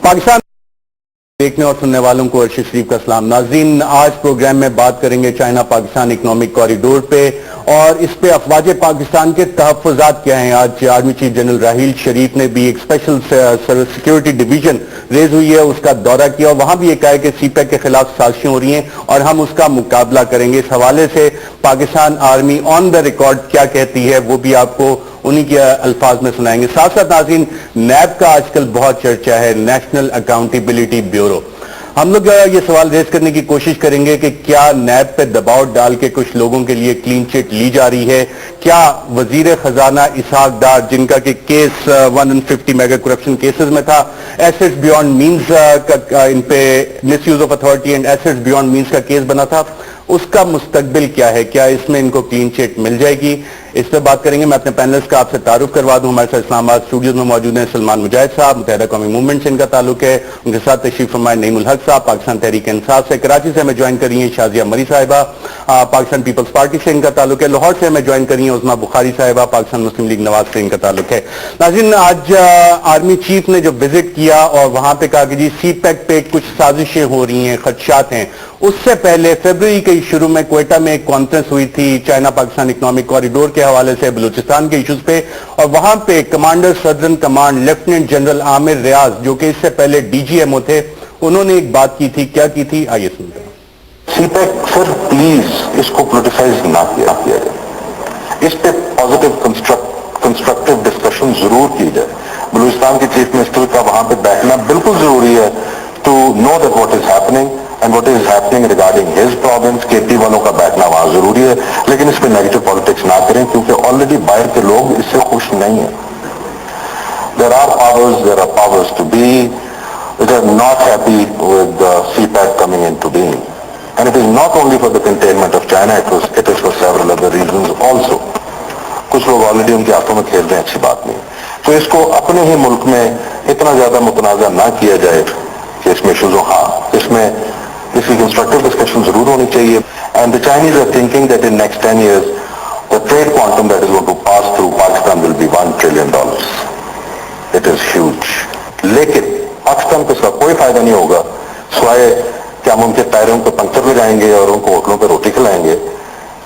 पाकिस्तान देखने और सुनने वालों को अर्शद शरीफ का सलाम। नाज़रीन, आज प्रोग्राम में बात करेंगे चाइना पाकिस्तान इकोनॉमिक कॉरिडोर पे और इस पे अफवाज पाकिस्तान के तहफ़्फ़ुज़ात क्या हैं। आज आर्मी चीफ जनरल राहील शरीफ ने भी एक स्पेशल सिक्योरिटी डिवीजन रेज हुई है, उसका दौरा किया और वहां भी ये कहा है कि सीपैक के खिलाफ साजिशें हो रही हैं और हम उसका मुकाबला करेंगे। इस हवाले से Pakistan army on the record क्या कहती है वो भी आपको उन्हीं के अल्फाज में सुनाएंगे। साथ साथ नाज़रीन, नैब का आजकल बहुत चर्चा है, नेशनल अकाउंटेबिलिटी ब्यूरो। हम लोग ये सवाल रेज करने की कोशिश करेंगे कि क्या नैब पे दबाव डाल के कुछ लोगों के लिए क्लीन चिट ली जा रही है। क्या वजीर खजाना इसहाक डार, जिनका कि केस 150 मेगा करप्शन केसेस में था, एसेट्स बियॉन्ड मींस का इन पे misuse of authority and assets beyond means का केस बना था, उसका मुस्तकबिल क्या है, क्या इसमें इनको क्लीन चिट मिल जाएगी, इस पर बात करेंगे। मैं अपने पैनल्स का आपसे तारुफ करवा दूं। हमारे साथ इस्लामाबाद स्टूडियोज में मौजूद हैं सलमान मुजाहिद साहब, मुत्तहिदा कौमी मूवमेंट से इनका ताल्लुक है, उनके साथ तशरीफ फरमाए नईमुल हक साहब, पाकिस्तान तहरीक इंसाफ से। कराची से हमें ज्वाइन कर रही हैं शाजिया मरी साहिबा, पाकिस्तान पीपल्स पार्टी से इनका ताल्लुक है। लाहौर से हमें ज्वाइन कर रही हैं उस्मा बुखारी साहिबा, पाकिस्तान मुस्लिम लीग नवाज से इनका ताल्लुक है। नाज़रीन, आज आर्मी चीफ ने जो विजिट किया और वहां पे कहा कि जी सीपैक पे कुछ साजिशें हो रही हैं, खदशात हैं। उससे पहले फरवरी के शुरू में क्वेटा में एक कॉन्फ्रेंस हुई थी चाइना पाकिस्तान इकोनॉमिक कॉरिडोर के हवाले से, बलूचिस्तान के इश्यूज पे, और वहां पे commander southern command lieutenant general Amir Riaz, जो कि इससे पहले डीजीएमओ थे, उन्होंने एक बात की थी। क्या की थी, आइए सुनते हैं। सीपैक सर प्लीज इसको पोलिटिसाइज ना किया जाए, इस पे पॉजिटिव कंस्ट्रक्टिव डिस्कशन जरूर की जाए। बलूचिस्तान के चीफ मिनिस्टर का वहां पे बैठना बिल्कुल जरूरी है to know that what is happening and what is happening regarding his province. KP वालों का बैठना वहां जरूरी है, लेकिन इस पे नेगेटिव पॉलिटिक्स ना करें क्योंकि ऑलरेडी बाहर के लोग इससे खुश नहीं है। There are powers to be which are not happy with the CPAC coming into being. And it is not only for the containment of China, it is for several other reasons also. कुछ लोग already उनके हाथों में खेल रहे हैं, अच्छी बात नहीं। तो इसको अपने ही मुल्क में इतना ज्यादा मुतनाज़ा ना किया जाए कि इसमें इश्यूज हो। हाँ, इसमें इसकी कंस्ट्रक्टिव डिस्कशन जरूर होनी चाहिए। And the Chinese are thinking that in next 10 years the trade quantum that is going to pass through Pakistan will be $1 trillion. It is huge. लेकिन पाकिस्तान को इसका कोई फायदा नहीं होगा सिवाय कि हम उनके टायरों को पंक्चर लगाएंगे और उनको होटलों पर रोटी खिलाएंगे।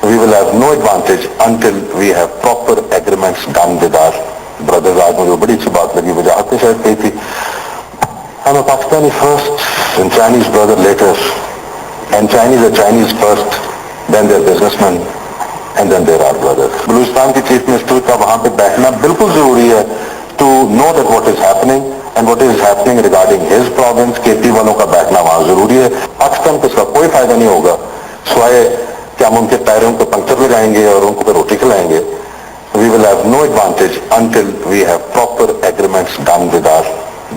We will have no advantage until we have proper agreements done with our brothers. आज मुझे बड़ी अच्छी बात लगी, वजाहत ने शायद कही थी, I'm a Pakistani first and Chinese brother later, and Chinese are Chinese first, then they're businessmen and then they're our brothers. Balochistan के चीफ मिनिस्टर का वहां पे बैठना बिल्कुल जरूरी है to know that what is happening and what is happening regarding his province. KP वालों का बैठना वहां जरूरी है। पाकिस्तान को इसका कोई फायदा नहीं होगा सिवाय कि हम उनके टायरों को पंक्चर लगाएंगे और उनको रोटी खिलाएंगे। We will have no advantage until we have proper agreements done with our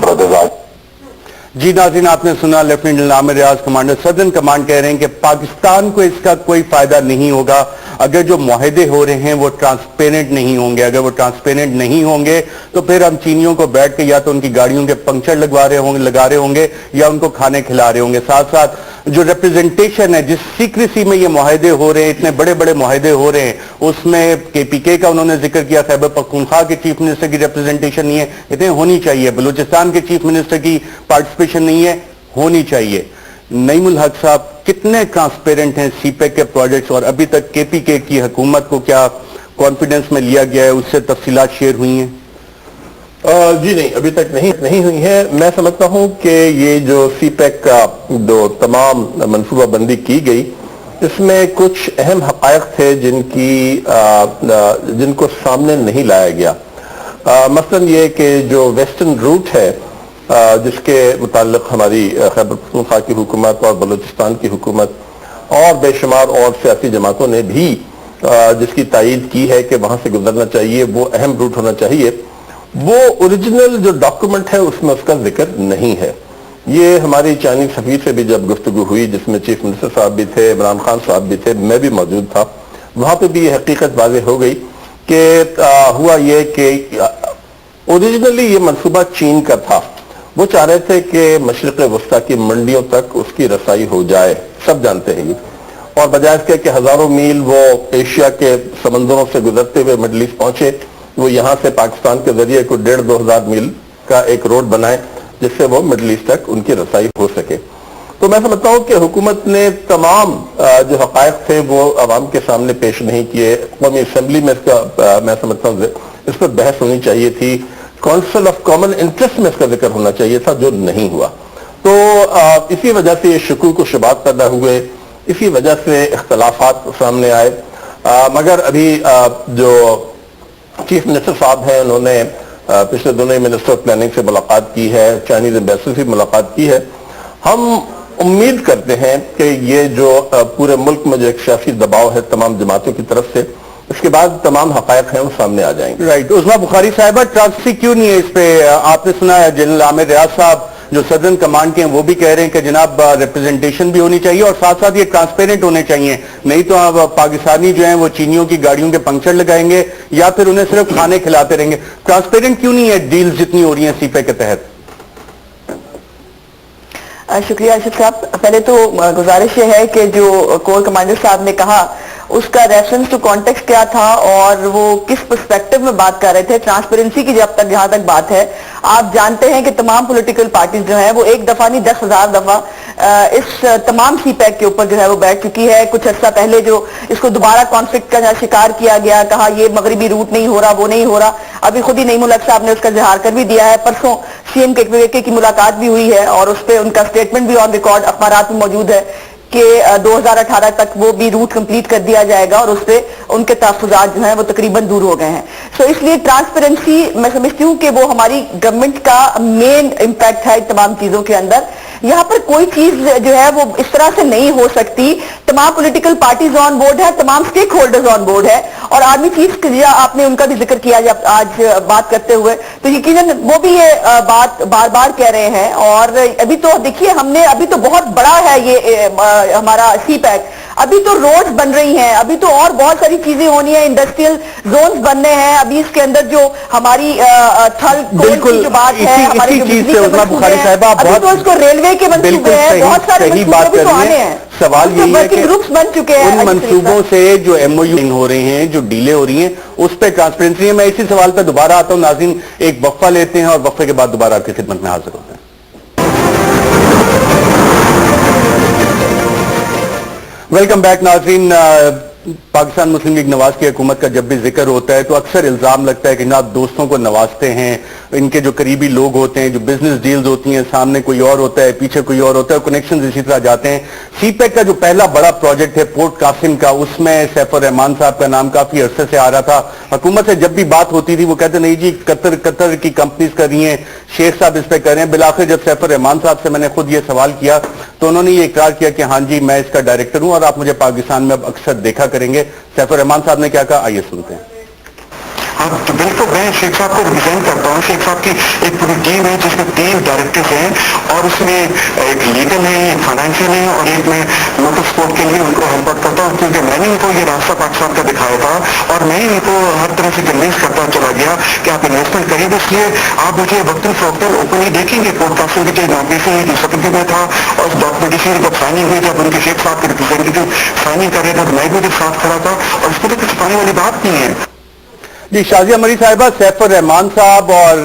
brothers. जी नाज़रीन, आपने सुना लेफ्टिनेंट जनरल आमिर रियाज, कमांडर सदर्न कमांड, कह रहे हैं कि पाकिस्तान को इसका कोई फायदा नहीं होगा अगर जो मुआहदे हो रहे हैं वो ट्रांसपेरेंट नहीं होंगे। अगर वो ट्रांसपेरेंट नहीं होंगे तो फिर हम चीनियों को बैठ के या तो उनकी गाड़ियों के पंक्चर लगा रहे होंगे या उनको खाने खिला रहे होंगे। साथ साथ जो रिप्रेजेंटेशन है, जिस सीक्रेसी में ये मुआहदे हो रहे हैं, इतने बड़े बड़े मुआहदे हो रहे हैं, उसमें केपीके का उन्होंने जिक्र किया, खैबर पख्तूनख्वा के चीफ मिनिस्टर की रिप्रेजेंटेशन नहीं है, इतने होनी चाहिए। बलूचिस्तान के चीफ मिनिस्टर की पार्टिसिपेशन नहीं है, होनी चाहिए। नईमुल हक साहब, कितने ट्रांसपेरेंट हैं सीपैक के प्रोजेक्ट्स और अभी तक केपीके की हुकूमत को क्या कॉन्फिडेंस में लिया गया है, उससे तफसीलात शेयर हुई हैं? जी नहीं, अभी तक नहीं हुई है। मैं समझता हूं कि ये जो सीपैक का जो तमाम मनसूबा बंदी की गई, इसमें कुछ अहम हक़ाइक़ थे जिनको सामने नहीं लाया गया। मसलन ये कि जो वेस्टर्न रूट है, जिसके मुताल्लिक़ हमारी खैबर पख्तूनख्वा की हुकूमत और बलूचिस्तान की हुकूमत और बेशुमार और सियासी जमातों ने भी जिसकी तायीद की है कि वहां से गुजरना चाहिए, वो अहम रूट होना चाहिए, वो ओरिजिनल जो डॉक्यूमेंट है उसमें उसका जिक्र नहीं है। ये हमारी चाइनीज सफीर से भी जब गुफ्तगू हुई, जिसमें चीफ मिनिस्टर साहब भी थे, इमरान खान साहब भी थे, मैं भी मौजूद था, वहां पे भी ये हकीकत वाज़ेह हो गई कि हुआ ये कि ओरिजिनली ये मनसूबा चीन का था। वो चाह रहे थे कि मशरिक़ वस्ता की मंडियों तक उसकी रसाई हो जाए, सब जानते हैं ये, और बजाय इसके कि हजारों मील वो एशिया के समंदरों से गुजरते हुए मिडल ईस्ट पहुंचे, वो यहां से पाकिस्तान के जरिए को 1,500-2,000 मील का एक रोड बनाए جس سے وہ مڈل ایسٹ تک ان کی رسائی ہو سکے. تو میں سمجھتا ہوں کہ حکومت نے تمام جو حقائق تھے وہ عوام کے سامنے پیش نہیں کیے. قومی اسمبلی میں اس کا میں سمجھتا ہوں اس پر بحث ہونی چاہیے تھی, کونسل آف کامن انٹرسٹ میں اس کا ذکر ہونا چاہیے تھا, جو نہیں ہوا. تو اسی وجہ سے یہ شکوک و شبہات پیدا ہوئے, اسی وجہ سے اختلافات سامنے آئے. مگر ابھی جو چیف منسٹر صاحب ہیں انہوں نے پچھلے دنوں منسٹر آف پلاننگ سے ملاقات کی ہے, چائنیز ایمبیسی سے ملاقات کی ہے. ہم امید کرتے ہیں کہ یہ جو پورے ملک میں جو ایک سیاسی دباؤ ہے تمام جماعتوں کی طرف سے, اس کے بعد تمام حقائق ہیں وہ سامنے آ جائیں گے. رائٹ. عظمیٰ بخاری صاحبہ, ٹرانسپیرنسی کیوں نہیں ہے اس پہ؟ آپ نے سنا ہے جنرل عامر ریاض صاحب جو سدرن کمانڈ کے ہیں وہ بھی کہہ رہے ہیں کہ جناب ریپرزنٹیشن بھی ہونی چاہیے اور ساتھ ساتھ یہ ٹرانسپیرنٹ ہونے چاہیے, نہیں تو اب پاکستانی جو ہیں وہ چینیوں کی گاڑیوں کے پنکچر لگائیں گے یا پھر انہیں صرف کھانے کھلاتے رہیں گے. ٹرانسپیرنٹ کیوں نہیں ہے ڈیلز جتنی ہو رہی ہیں سی پیک کے تحت؟ شکریہ اشرف صاحب. پہلے تو گزارش یہ ہے کہ جو کور کمانڈر صاحب نے کہا اس کا ریفرنس ٹو کانٹیکسٹ کیا تھا اور وہ کس پرسپیکٹو میں بات کر رہے تھے. ٹرانسپیرنسی کی جہاں تک بات ہے, آپ جانتے ہیں کہ تمام پولیٹیکل پارٹیز جو ہیں وہ ایک دفعہ نہیں 10,000 دفعہ اس تمام سی پیک کے اوپر جو ہے وہ بیٹھ چکی ہے. کچھ عرصہ پہلے جو اس کو دوبارہ کانفلکٹ کا شکار کیا گیا, کہا یہ مغربی روٹ نہیں ہو رہا, وہ نہیں ہو رہا. ابھی خود ہی نعیم الحق صاحب نے اس کا اظہار کر بھی دیا ہے. پرسوں سی ایم کے کی ملاقات بھی ہوئی ہے اور اس پہ ان کا اسٹیٹمنٹ بھی آن ریکارڈ اخبارات میں موجود ہے کہ 2018 تک وہ بھی روٹ کمپلیٹ کر دیا جائے گا اور اس پہ ان کے تحفظات جو ہیں وہ تقریباً دور ہو گئے ہیں. سو اس لیے ٹرانسپیرنسی میں سمجھتی ہوں کہ وہ ہماری گورنمنٹ کا مین امپیکٹ ہے تمام چیزوں کے اندر. یہاں پر کوئی چیز جو ہے وہ اس طرح سے نہیں ہو سکتی. تمام پولیٹیکل پارٹیز آن بورڈ ہے, تمام سٹیک ہولڈرز آن بورڈ ہے اور آرمی چیف آپ نے ان کا بھی ذکر کیا آج بات کرتے ہوئے, تو یقیناً وہ بھی یہ بات بار بار کہہ رہے ہیں. اور ابھی تو دیکھیے ہم نے ابھی تو بہت بڑا ہے یہ ہمارا سی پیک, ابھی تو روڈز بن رہی ہیں, ابھی تو اور بہت ساری چیزیں ہونی ہیں, انڈسٹریل زونز بننے ہیں. ابھی اس کے اندر جو ہماری تھل کول کی جو بات ہے, ہماری جو بجلی کے منصوبے ہیں, ابھی تو اس کو ریلوے کے منصوبے ہیں, بہت سارے منصوبے بھی تو آنے ہیں. سوال یہی ہے کہ گروپس بن چکے ہیں ان منصوبوں سے جو ایم او یو ہو رہے ہیں, جو ڈیلے ہو رہی ہیں, اس پہ ٹرانسپیرنسی ہے. میں اسی سوال پہ دوبارہ آتا ہوں. ناظرین ایک وقفہ لیتے ہیں اور وقفے کے بعد دوبارہ آپ کی خدمت میں حاضر ہوتے ہیں. ویلکم بیک ناظرین. پاکستان مسلم لیگ نواز کی حکومت کا جب بھی ذکر ہوتا ہے تو اکثر الزام لگتا ہے کہ جناب دوستوں کو نوازتے ہیں, ان کے جو قریبی لوگ ہوتے ہیں, جو بزنس ڈیلز ہوتی ہیں, سامنے کوئی اور ہوتا ہے, پیچھے کوئی اور ہوتا ہے, کنیکشنز اسی طرح جاتے ہیں. سی پیک کا جو پہلا بڑا پروجیکٹ ہے پورٹ قاسم کا, اس میں سیف الرحمان صاحب کا نام کافی عرصے سے آ رہا تھا. حکومت سے جب بھی بات ہوتی تھی وہ کہتے نہیں جی قطر کی کمپنیز کر رہی ہیں, شیخ صاحب اس پہ کر رہے ہیں. بالآخر جب سیف الرحمان صاحب سے میں نے خود یہ سوال کیا تو انہوں نے یہ اقرار کیا کہ ہاں جی میں اس کا ڈائریکٹر ہوں اور آپ مجھے پاکستان میں اب اکثر دیکھا کریں گے. سیف الرحمان صاحب نے کیا کہا, آئیے سنتے ہیں. بالکل میں شیخ صاحب کو ریپرزینٹ کرتا ہوں. شیخ صاحب کی ایک پوری ٹیم ہے جس میں 3 ڈائریکٹرز ہیں اور اس میں ایک لیگل ہے, ایک فائنینشیل ہے اور ایک میں موٹر اسپورٹ کے لیے ان کو ہیلپ کرتا ہوں, کیونکہ میں نے ان کو یہ راستہ پاکستان کا دکھایا تھا اور میں ان کو ہر طرح سے کنوینس کرتا چلا گیا کہ آپ انویسٹمنٹ کریں. اس لیے آپ مجھے وقتاً فوقتاً اوپنلی دیکھیں گے. پورٹ قاسم کی جو اناگریشن جو سیکرٹری میں تھا اور اس ڈاکومنٹیشن جب سائننگ ہوئی, جب ان کے شیخ صاحب کے ریپرزینٹیٹیو سائننگ کر رہے تھے تو میں بھی ساتھ کھڑا تھا اور اس کو تو کچھ چھپانے والی بات نہیں ہے. جی شازیہ مری صاحبہ, سیف الرحمان صاحب اور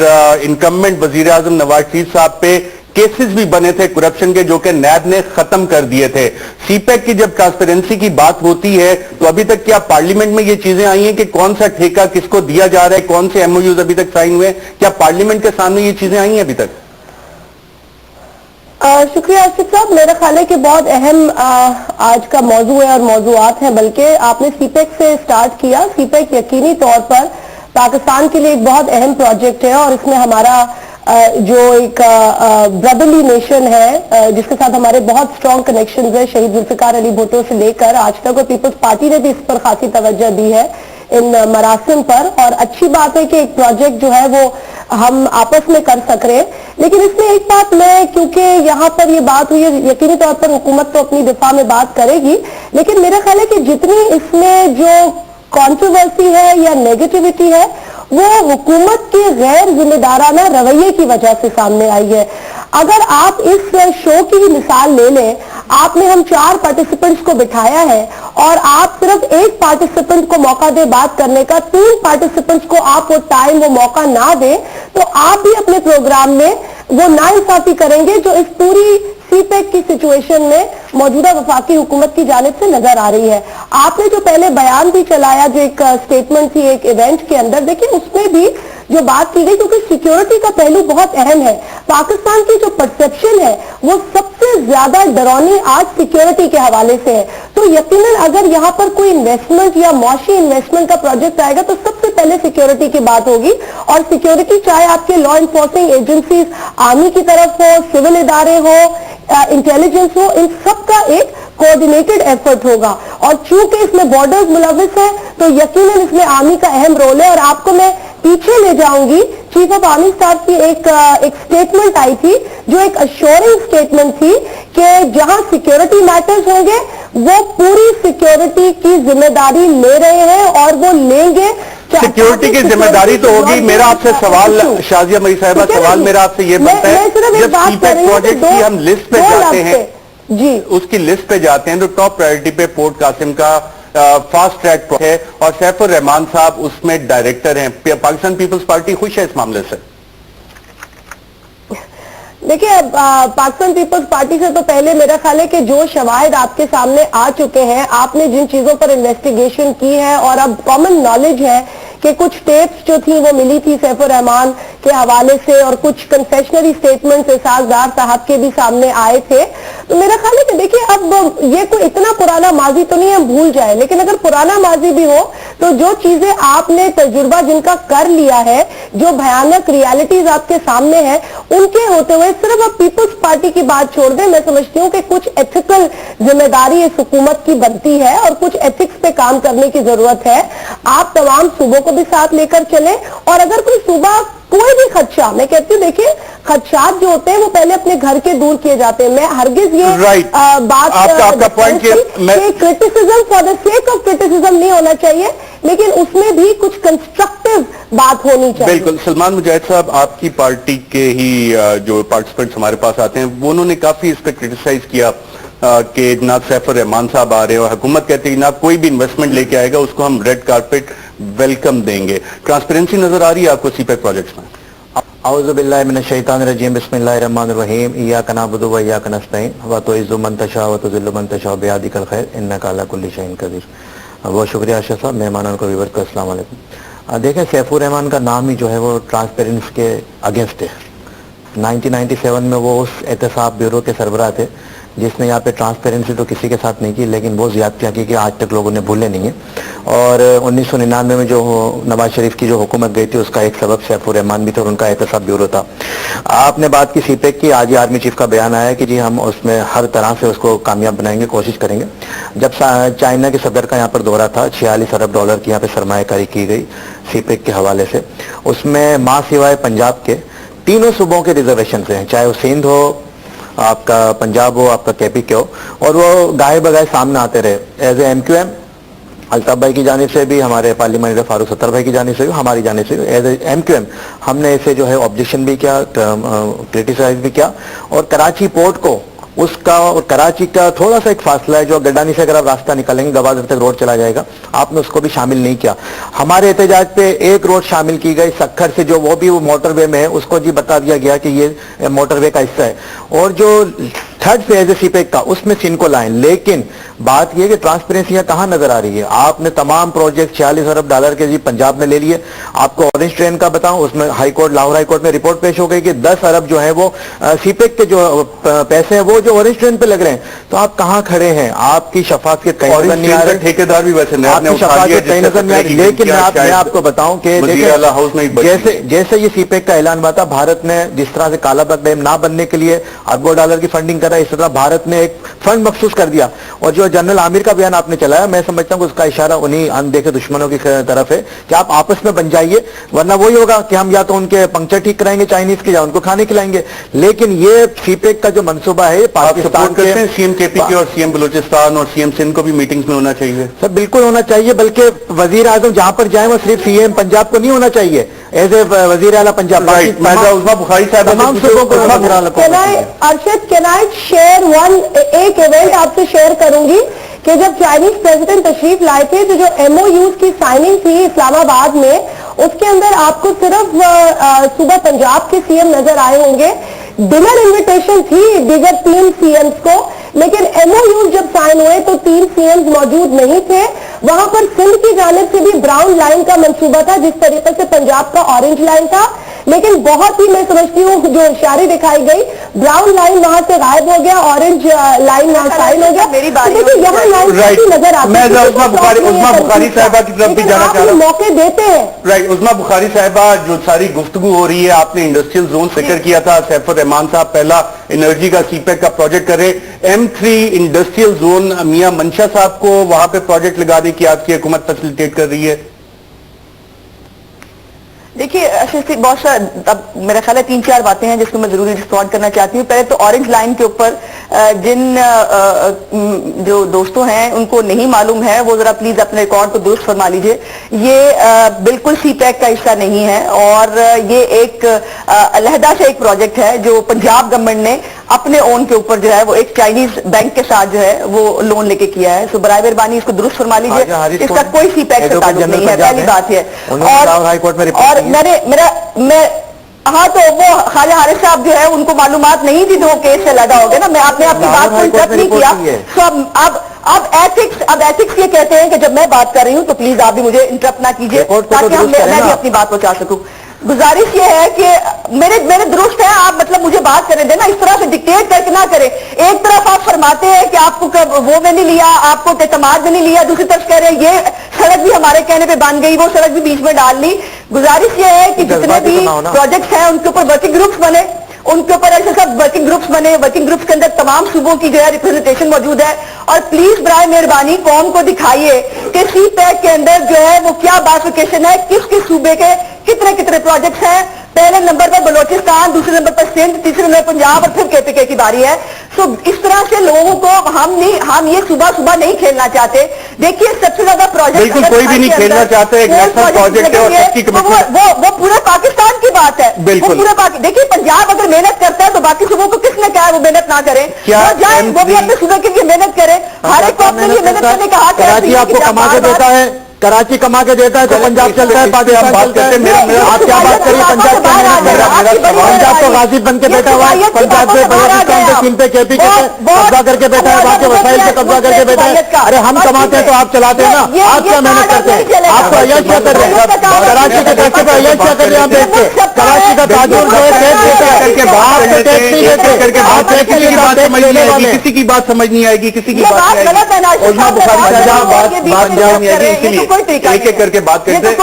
انکمبنٹ وزیر اعظم نواز شریف صاحب پہ کیسز بھی بنے تھے کرپشن کے جو کہ نیب نے ختم کر دیے تھے. سی پیک کی جب ٹرانسپیرنسی کی بات ہوتی ہے تو ابھی تک کیا پارلیمنٹ میں یہ چیزیں آئی ہیں کہ کون سا ٹھیکہ کس کو دیا جا رہا ہے, کون سے ایم او یوز ابھی تک سائن ہوئے, کیا پارلیمنٹ کے سامنے یہ چیزیں آئی ہیں ابھی تک؟ شکریہ آصف صاحب. میرا خیال ہے کہ بہت اہم آج کا موضوع ہے اور موضوعات ہیں, بلکہ آپ نے سی پیک سے سٹارٹ کیا. سی پیک یقینی طور پر پاکستان کے لیے ایک بہت اہم پروجیکٹ ہے اور اس میں ہمارا جو ایک برادرلی نیشن ہے جس کے ساتھ ہمارے بہت سٹرونگ کنیکشنز ہیں, شہید ذوالفقار علی بھٹو سے لے کر آج تک, اور پیپلز پارٹی نے بھی اس پر خاصی توجہ دی ہے ان مراسم پر. اور اچھی بات ہے کہ ایک پروجیکٹ جو ہے وہ ہم آپس میں کر سک رہے. لیکن اس میں ایک بات میں, کیونکہ یہاں پر یہ بات ہوئی ہے, یقینی طور پر حکومت تو اپنی دفاع میں بات کرے گی, لیکن میرا خیال ہے کہ جتنی اس میں جو کانٹروورسی ہے یا نیگیٹیوٹی ہے وہ حکومت کے غیر ذمہ دارانہ رویے کی وجہ سے سامنے آئی ہے. اگر آپ اس شو کی ہی مثال لے لیں, آپ نے ہم 4 پارٹیسپنٹس کو بٹھایا ہے اور آپ صرف ایک پارٹیسپنٹ کو موقع دے بات کرنے کا, 3 پارٹیسپنٹس کو آپ وہ ٹائم وہ موقع نہ دیں, تو آپ بھی اپنے پروگرام میں وہ नाइंसाफी करेंगे जो इस पूरी सीपेक की सिचुएशन में मौजूदा वफाकी हुकूमत की जानिब से नजर आ रही है। आपने जो पहले बयान भी चलाया, जो एक स्टेटमेंट थी एक इवेंट के अंदर, देखिए उसमें भी जो बात की गई, क्योंकि सिक्योरिटी का पहलू बहुत अहम है। पाकिस्तान की जो परसेप्शन है वो सबसे ज्यादा डरावनी आज सिक्योरिटी के हवाले से है। तो यकीनन अगर यहाँ पर कोई इन्वेस्टमेंट या मौशी इन्वेस्टमेंट का प्रोजेक्ट आएगा तो सबसे पहले सिक्योरिटी की बात होगी। और सिक्योरिटी चाहे आपके लॉ इन्फोर्सिंग एजेंसीज आर्मी की तरफ हो, सिविल इदारे हो, इंटेलिजेंस हो, इन सब का एक कोऑर्डिनेटेड एफर्ट होगा। और चूंकि इसमें बॉर्डर्स मुलविस है तो यकीनन इसमें आर्मी का अहम रोल है। और आपको मैं पीछे ले जाऊंगी, चीफ ऑफ आर्मी स्टाफ की एक स्टेटमेंट आई थी जो एक अश्योरिंग स्टेटमेंट थी कि जहां सिक्योरिटी मैटर्स होंगे वो पूरी सिक्योरिटी की जिम्मेदारी ले रहे हैं और वो लेंगे। सिक्योरिटी की जिम्मेदारी तो होगी। मेरा आपसे सवाल, शाजिया मरी साहिबा, सवाल मेरा आपसे ये बनता है, जब सीपेक प्रोजेक्ट की हम लिस्ट पे जाते हैं जी, उसकी लिस्ट पे जाते हैं तो टॉप प्रायोरिटी पे पोर्ट कासिम का फास्ट ट्रैक है और सैफुर रहमान साहब उसमें डायरेक्टर हैं। पाकिस्तान पीपल्स पार्टी खुश है इस मामले से? देखिए, पाकिस्तान पीपल्स पार्टी से तो पहले मेरा ख्याल है कि जो शवाहिद आपके सामने आ चुके हैं, आपने जिन चीजों पर इन्वेस्टिगेशन की है और अब कॉमन नॉलेज है कि कुछ टेप्स जो थी वो मिली थी सैफुर रहमान के हवाले से और कुछ कन्फेशनरी स्टेटमेंट्स एहसासदार साहब के भी सामने आए थे। तो मेरा ख्याल है कि देखिए, अब ये कोई इतना पुराना माजी तो नहीं हम भूल जाए, लेकिन अगर पुराना माजी भी हो तो जो चीजें आपने तजुर्बा जिनका कर लिया है, जो भयानक रियलिटीज आपके सामने है, उनके होते हुए सिर्फ अब पीपल्स पार्टी की बात छोड़ दें। मैं समझती हूँ कि कुछ एथिकल जिम्मेदारी इस हुकूमत की बनती है और कुछ एथिक्स पे काम करने की जरूरत है। आप तमाम सूबों को भी साथ लेकर चलें और अगर कोई सूबा कोई भी खदशा, मैं कहती हूँ देखिए खदशात जो होते हैं वो पहले अपने घर के दूर किए जाते हैं। मैं हरगिज ये बात आपका point criticism for the sake of criticism नहीं होना चाहिए, लेकिन उसमें भी कुछ कंस्ट्रक्टिव बात होनी चाहिए। बिल्कुल। सलमान मुजाहिद साहब, आपकी पार्टी के ही जो पार्टिसिपेंट्स हमारे पास आते हैं वो उन्होंने काफी इस पर क्रिटिसाइज किया कि ना सैफुर रहमान साहब आ रहे हैं और हुकूमत कहती है ना कोई भी इन्वेस्टमेंट लेके आएगा उसको हम रेड कारपेट वेलकम देंगे। ट्रांसपेरेंसी नजर आ रही है आपको सीपेक प्रोजेक्ट्स में? औज़ु बिल्लाहि मिनश शैतानिर रजीम, बिस्मिल्लाहिर रहमानिर रहीम, इय्याका नअबुदु व इय्याका नस्तईन, व तुइज़्ज़ु मन तशाअ व तुज़िल्लु मन तशाअ बियदिकल खैर, इन्नका अला कुल्लि शैइन क़दीर। बहुत शुक्रिया अर्शद साहब, मेहमानों को व्यूअर्स को अस्सलाम वालेकुम। देखें, सैफुर रहमान का नाम ही जो है वो ट्रांसपेरेंसी के अगेंस्ट है। 1997 में वो उस एहतसाब ब्यूरो के सरबराह थे जिसने यहाँ पे ट्रांसपेरेंसी तो किसी के साथ नहीं की, लेकिन वो ज़्यादतियाँ की कि आज तक लोगों ने भूले नहीं है। और 1999 में जो नवाज शरीफ की जो हुकूमत गई थी उसका एक सबब सैफुर रहमान भी था और उनका एहतसाब ब्यूरो था। आपने बात की सीपेक की, आज ही आर्मी चीफ का बयान आया कि जी हम उसमें हर तरह से उसको कामयाब बनाएंगे, कोशिश करेंगे। जब चाइना के सदर का यहाँ पर दौरा था, 46 अरब डॉलर की यहाँ पे सरमायाकारी की गई सीपेक के हवाले से। उसमें मां सिवाय पंजाब के तीनों सूबों के रिजर्वेशन हैं, चाहे वो सिंध हो, आपका पंजाब हो, आपका केपी के हो, और वो गाये बगाए सामने आते रहे। एज ए MQM अल्ताफ भाई की जानिब से भी, हमारे पार्लियामेंट फारूक सत्तर भाई की जानिब से भी, हमारी जानिब से भी एज ए MQM हमने इसे जो है ऑब्जेक्शन भी किया, क्रिटिसाइज भी किया। और कराची पोर्ट को उसका और कराची का थोड़ा सा एक फासला है, जो गड्डानी से अगर आप रास्ता निकालेंगे गवादर तक रोड चला जाएगा, आपने उसको भी शामिल नहीं किया। हमारे एहतजाज पे एक रोड शामिल की गई सक्खर से, जो वो भी वो मोटरवे में है, उसको जी बता दिया गया कि ये मोटरवे का हिस्सा है। और जो थर्ड फेज है सीपेक का, उसमें सिनको लाइन। लेकिन बात यह कि ट्रांसपेरेंसी यहाँ कहाँ नजर आ रही है? आपने तमाम प्रोजेक्ट 46 अरब डॉलर के जी पंजाब में ले लिए। आपको ऑरेंज ट्रेन का बताऊं, उसमें high court, Lahore high court में रिपोर्ट पेश हो गई कि 10 अरब जो है वो सीपेक के जो पैसे हैं वो जो ऑरेंज ट्रेन पे लग रहे हैं। तो आप कहाँ खड़े हैं? आपकी शफात के कहीं नजर नहीं आ रहे, ठेकेदार भी वैसे आपकी शफात के कहीं नजर नहीं आ रही। लेकिन मैं आपको बताऊं कि जैसे ये सीपेक का ऐलान हुआ था, भारत ने जिस तरह से कालाबाग डैम ना बनने के लिए अरबों डॉलर की फंडिंग करा, इस तरह भारत ने एक फंड मखसूस कर दिया। और जो जनरल आमिर का बयान आपने चलाया, मैं समझता हूं कि उसका इशारा उन्हीं अनदेखे दुश्मनों की तरफ है कि आप आपस में बन जाइए, वरना वही होगा कि हम या तो उनके पंक्चर ठीक कराएंगे चाइनीज के, या उनको खाने खिलाएंगे। लेकिन ये सीपेक का जो मनसूबा है पाकिस्तान के, सीएम केपी के और सीएम बलूचिस्तान और सीएम सिंध को भी मीटिंग्स में होना चाहिए। सर बिल्कुल होना चाहिए, बल्कि वजीर आजम जहां पर जाए वो सिर्फ सीएम पंजाब को नहीं होना चाहिए, एज ए वजीर आला पंजाब। बुखारी साहब तमाम सूबों को अर्शद, कैन आई शेयर एक इवेंट आपसे शेयर करूंगी कि जब चाइनीज प्रेसिडेंट तशरीफ लाए थे तो जो MOUs की साइनिंग थी इस्लामाबाद में, उसके अंदर आपको सिर्फ सूबा पंजाब के CM नजर आए होंगे, डिनर इन्विटेशन थी दीगर 3 सीएम्स को, लेकिन एमओयू जब साइन हुए तो 3 सीएम्स मौजूद नहीं थे। वहां पर सिंध की जानिब से भी ब्राउन लाइन का मंसूबा था, जिस तरीके से पंजाब का ऑरेंज लाइन था, लेकिन बहुत ही मैं समझती हूँ जो इशारे दिखाई गई, ब्राउन लाइन वहां से गायब हो गया, ऑरेंज लाइन वहां साइन हो गया। मेरी बात देखिए यहाँ लाइन नजर आती है। मैं उस्मा बुखारी साहिबा की तरफ भी जाना चाह रहा हूँ। मौके देते हैं। राइट, उस्मा बुखारी साहिबा, जो सारी गुफ्तगू हो रही है, आपने इंडस्ट्रियल जोन जिक्र किया था, सैफुर रहमान साहब पहला एनर्जी का सीपेक का प्रोजेक्ट कर रहे, M3 इंडस्ट्रियल जोन मियां मंशा साहब को वहां पे प्रोजेक्ट लगाने की आपकी हुकूमत फैसिलिटेट कर रही है। देखिए बहुत सा, अब मेरा ख्याल है 3-4 बातें हैं जिसको मैं जरूरी रिस्पॉन्ड करना चाहती हूँ। पहले तो ऑरेंज लाइन के ऊपर जिन जो दोस्तों हैं उनको नहीं मालूम है वो जरा प्लीज अपने रिकॉर्ड को दुरुस्त फरमा लीजिए। ये बिल्कुल सीपैक का हिस्सा नहीं है और ये एक अलहदा से एक प्रोजेक्ट है जो पंजाब गवर्नमेंट ने अपने ओन के ऊपर जो है वो एक चाइनीज बैंक के साथ जो है वो लोन लेके किया है। सो बराए मेहरबानी इसको दुरुस्त फरमा लीजिए, इसका कोई सीपैक से ताल्लुक नहीं है, पहली बात है। और मैं हाँ, तो वो खालिद हारिस साहब जो है उनको मालूमात नहीं थी, तो वो केस से लगा हो गया ना। मैं आपने आपकी बात को इंटरप्ट नहीं किया। तो अब एथिक्स ये कहते हैं कि जब मैं बात कर रही हूँ तो प्लीज आप भी मुझे इंटरप्ट ना कीजिए ताकि मैं भी अपनी बात पहुंचा सकूं। गुजारिश ये है कि मेरे दुरुस्त है, आप मतलब मुझे बात करने देना, इस तरह से डिक्टेट करके ना करें। एक तरफ आप फरमाते हैं कि आपको वो में नहीं लिया, आपको एतमाद में नहीं लिया, दूसरी तरफ कह रहे हैं ये सड़क भी हमारे कहने पे बन गई, वो सड़क भी बीच में डाल ली। गुजारिश ये है कि जितने भी प्रोजेक्ट्स हैं उनके ऊपर वर्किंग ग्रुप्स बने, उनके ऊपर ऐसे सब वर्किंग ग्रुप्स बने, वर्किंग ग्रुप्स के अंदर तमाम सूबों की जो है रिप्रेजेंटेशन मौजूद है। और प्लीज बराए मेहरबानी कौम को दिखाइए कि सीपैक के अंदर जो है वो क्या बाइफिकेशन है, किस किस सूबे के कितने कितने प्रोजेक्ट्स हैं। पहले नंबर पर बलोचिस्तान, दूसरे नंबर पर सिंध, तीसरे नंबर पंजाब और फिर केपीके की बारी है। सो इस तरह से लोगों को हम ये सुबह सुबह नहीं खेलना चाहते। देखिए सबसे ज्यादा प्रोजेक्ट बिल्कुल कोई भी नहीं खेलना चाहता है, एक नेशनल प्रोजेक्ट है और सबकी कमिटमेंट वो पूरे पाकिस्तान की बात है। बिल्कुल देखिए पंजाब अगर मेहनत करता है तो बाकी सूबों को किसने कहा है वो मेहनत ना करें? क्या जाए वो भी अपने सूबे के लिए मेहनत करें, हर एक को अपने लिए मेहनत करने का हक है। कराची आपको कमा के देता है, कराची कमा के देता है तो पंजाब चलता है, पाकिस्तान चलता है। आप क्या बात करिए पंजाब का, पंजाब तो गाजिब बन के बैठा हुआ है, पंजाब से बलोचिस्तान से सिंध पे केपीके पे कब्जा करके बैठा है, वहां के वसाइल पे कब्जा करके बैठा है। अरे हम कमाते हैं तो आप चलाते हैं ना, आप क्या मेहनत करते हैं? आपको अय्याशिया कर रहे हैं, कराची के पैसे पर अय्याशिया कर रहे हैं। आप देख के कराची का ताजुर जो है टैक्स देता है, आप टैक्स नहीं देते, आप टैक्स की बात समझ नहीं आएगी, किसी की बात समझ नहीं आएगी, किसी की बात नहीं आएगी। एक एक करके बात करते हैं।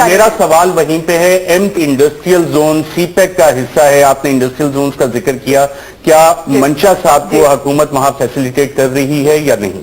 मेरा सवाल वहीं पे है, एम इंडस्ट्रियल जोन सीपैक का हिस्सा है, आपने इंडस्ट्रियल जोन का जिक्र किया, क्या मंशा साहब को हुकूमत वहां फैसिलिटेट कर रही है या नहीं?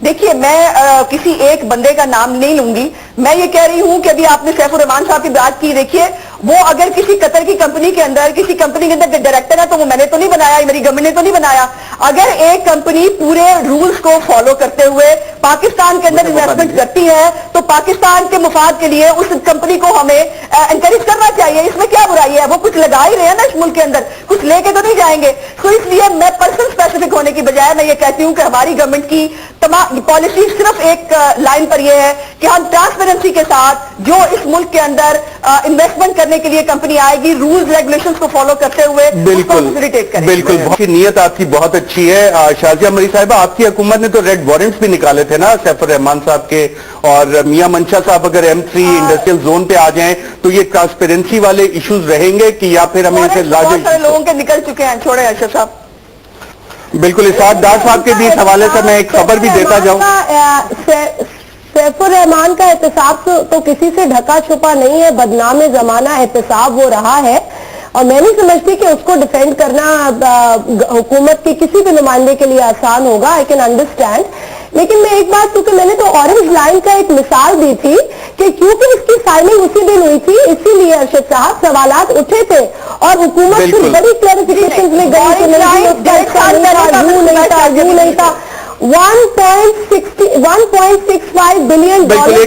देखिए मैं किसी एक बंदे का नाम नहीं लूंगी, मैं ये कह रही हूं कि अभी आपने सैफुर रहमान साहब की बात की, देखिए वो अगर किसी कतर की कंपनी के अंदर किसी कंपनी के अंदर डायरेक्टर है तो वो मैंने तो नहीं बनाया, मेरी गवर्नमेंट ने तो नहीं बनाया। अगर एक कंपनी पूरे रूल्स को फॉलो करते हुए पाकिस्तान के अंदर इन्वेस्टमेंट करती है तो पाकिस्तान के मुफाद के लिए उस कंपनी को हमें एनकरेज करना चाहिए। इसमें क्या बुराई है? वो कुछ लगा ही रहे हैं ना इस मुल्क के अंदर, कुछ लेके तो नहीं जाएंगे। तो इसलिए मैं पर्सन स्पेसिफिक होने की बजाय मैं ये कहती हूं कि हमारी गवर्नमेंट की तमाम पॉलिसी सिर्फ एक लाइन पर यह है कि हम ट्रांसपेरेंसी के साथ जो इस मुल्क के अंदर इन्वेस्टमेंट करने के लिए कंपनी आएगी रूल्स रेगुलेशंस को फॉलो करते हुए बिल्कुल फैसिलिटेट करें। बिल्कुल, बहुत नीयत आपकी बहुत अच्छी है। शाजिया मरी साहिबा, आपकी हुकूमत ने तो रेड वारंट्स भी निकाले थे ना सैफुर रहमान साहब के, और मियां मंशा साहब अगर M3 इंडस्ट्रियल जोन पे आ जाएं तो ये ट्रांसपेरेंसी वाले इश्यूज रहेंगे कि या फिर हमें इसे बहुत सारे लोगों के निकल चुके हैं, छोड़े अरशद साहब। बिल्कुल, इसाक डार साहब के भी इस हवाले से मैं एक खबर भी देता जाऊं। सैफुर रहमान का एहतसाब तो किसी से ढका छुपा नहीं है, बदनाम जमाना एहतसाब वो रहा है और मैं नहीं समझती कि उसको डिफेंड करना हुकूमत के किसी भी नुमाइंदे के लिए आसान होगा। आई कैन अंडरस्टैंड, लेकिन मैं एक बात, क्योंकि मैंने तो ऑरेंज लाइन का एक मिसाल दी थी कि क्योंकि इसकी साइनिंग उसी दिन हुई थी इसीलिए अरशद साहब सवालात उठे थे और हुकूमत फिर बड़ी क्लैरिफिकेशन में गई कि नहीं था। 1.65 बिलियन डॉलर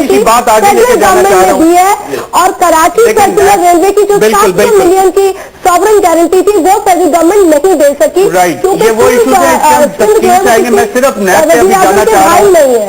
की बात आगे लेके जाना चाह रहा हूं है और कराची सर्कुलर रेलवे की जो 700 मिलियन की सॉवरेन गारंटी थी वो फेडरल गवर्नमेंट नहीं दे सकी। ये वो इशू है। मैं सिर्फ नैब से अभी जाना चाह रहा हूं।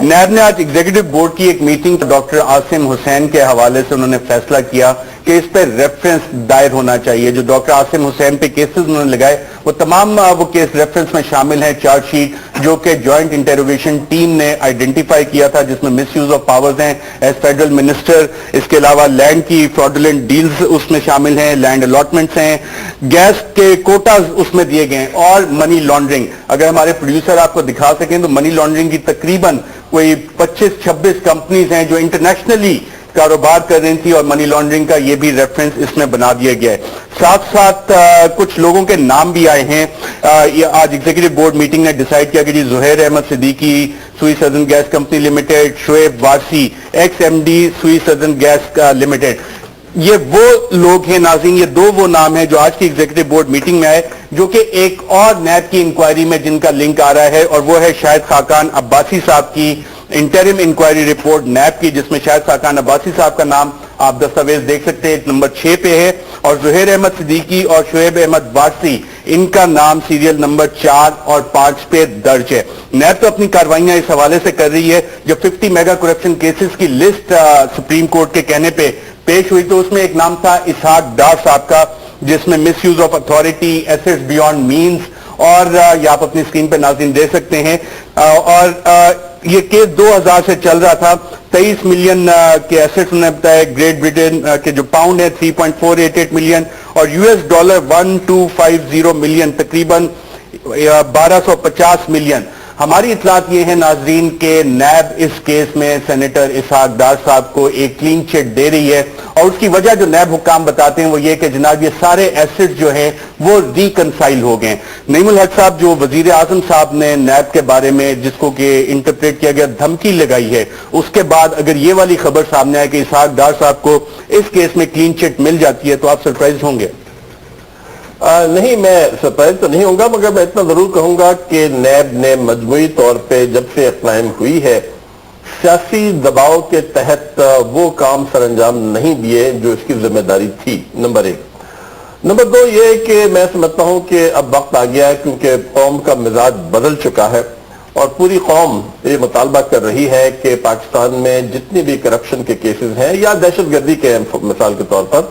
नैब ने आज एग्जीक्यूटिव बोर्ड की एक मीटिंग डॉक्टर आसिम हुसैन के हवाले से उन्होंने फैसला किया کہ اس پہ ریفرنس دائر ہونا چاہیے. جو ڈاکٹر عاصم حسین پہ کیسز انہوں نے لگائے وہ تمام وہ کیس ریفرنس میں شامل ہیں. چارج شیٹ جو کہ جوائنٹ انٹروگیشن ٹیم نے آئیڈینٹیفائی کیا تھا جس میں مس یوز آف پاورز ہیں ایز فیڈرل منسٹر. اس کے علاوہ لینڈ کی فراڈولنٹ ڈیلز اس میں شامل ہیں, لینڈ الاٹمنٹس ہیں, گیس کے کوٹاز اس میں دیے گئے اور منی لانڈرنگ. اگر ہمارے پروڈیوسر آپ کو دکھا سکیں تو منی لانڈرنگ کی تقریباً کوئی 25-26 کمپنیز ہیں جو انٹرنیشنلی کاروبار کر رہی تھی اور منی لانڈرنگ کا یہ بھی ریفرنس اس میں بنا دیا گیا ہے. ساتھ ساتھ کچھ لوگوں کے نام بھی آئے ہیں. آج ایگزیکٹو بورڈ میٹنگ نے ڈیسائیڈ کیا کہ جی Zaheer Ahmed Siddiqui Sui Southern Gas Company Limited, Shoaib Warsi ex M D Sui Southern Gas Limited, یہ وہ لوگ ہیں ناظرین, یہ دو وہ نام ہیں جو آج کی ایگزیکٹو بورڈ میٹنگ میں آئے جو کہ ایک اور نیب کی انکوائری میں جن کا لنک آ رہا ہے, اور وہ ہے شاہد خاقان عباسی صاحب کی انٹرم انکوائری رپورٹ نیب کی, جس میں شاہد خاقان عباسی صاحب کا نام آپ دستاویز دیکھ سکتے ہیں نمبر 6 پہ ہے, اور زہیر احمد صدیقی اور شعیب احمد وارسی ان کا نام سیریل نمبر 4 اور 5 پہ درج ہے. نیب تو اپنی کاروائیاں اس حوالے سے کر رہی ہے. جب 50 میگا کرپشن کیسز کی لسٹ سپریم کورٹ کے کہنے پہ پیش ہوئی تو اس میں ایک نام تھا اسحاق ڈار صاحب کا, جس میں misuse of authority, assets beyond means, اور یہ آپ اپنی اسکرین پہ ناظرین دیکھ سکتے ہیں. اور یہ کیس 2000 سے چل رہا تھا. 23 ملین کے ایسٹس انہوں نے بتایا گریٹ برٹن کے جو پاؤنڈ ہے 3.488 ملین, اور یو ایس ڈالر 1250 ملین, تقریباً 1250 ملین. ہماری اطلاعات یہ ہیں ناظرین کہ نیب اس کیس میں سینیٹر اسحاق ڈار صاحب کو ایک کلین چٹ دے رہی ہے, اور اس کی وجہ جو نیب حکام بتاتے ہیں وہ یہ کہ جناب یہ سارے ایسٹ جو ہیں وہ ریکنسائل ہو گئے. نعیم الحق صاحب جو وزیر اعظم صاحب نے نیب کے بارے میں جس کو کہ انٹرپریٹ کیا گیا دھمکی لگائی ہے, اس کے بعد اگر یہ والی خبر سامنے آئے کہ اسحاق ڈار صاحب کو اس کیس میں کلین چٹ مل جاتی ہے تو آپ سرپرائز ہوں گے؟ نہیں, میں سرپرائز تو نہیں ہوں گا, مگر میں اتنا ضرور کہوں گا کہ نیب نے مجموعی طور پہ جب سے قائم ہوئی ہے سیاسی دباؤ کے تحت وہ کام سر انجام نہیں دیے جو اس کی ذمہ داری تھی, نمبر 1. نمبر 2 یہ کہ میں سمجھتا ہوں کہ اب وقت آ گیا ہے کیونکہ قوم کا مزاج بدل چکا ہے اور پوری قوم یہ مطالبہ کر رہی ہے کہ پاکستان میں جتنی بھی کرپشن کے کیسز ہیں یا دہشت گردی کے مثال کے طور پر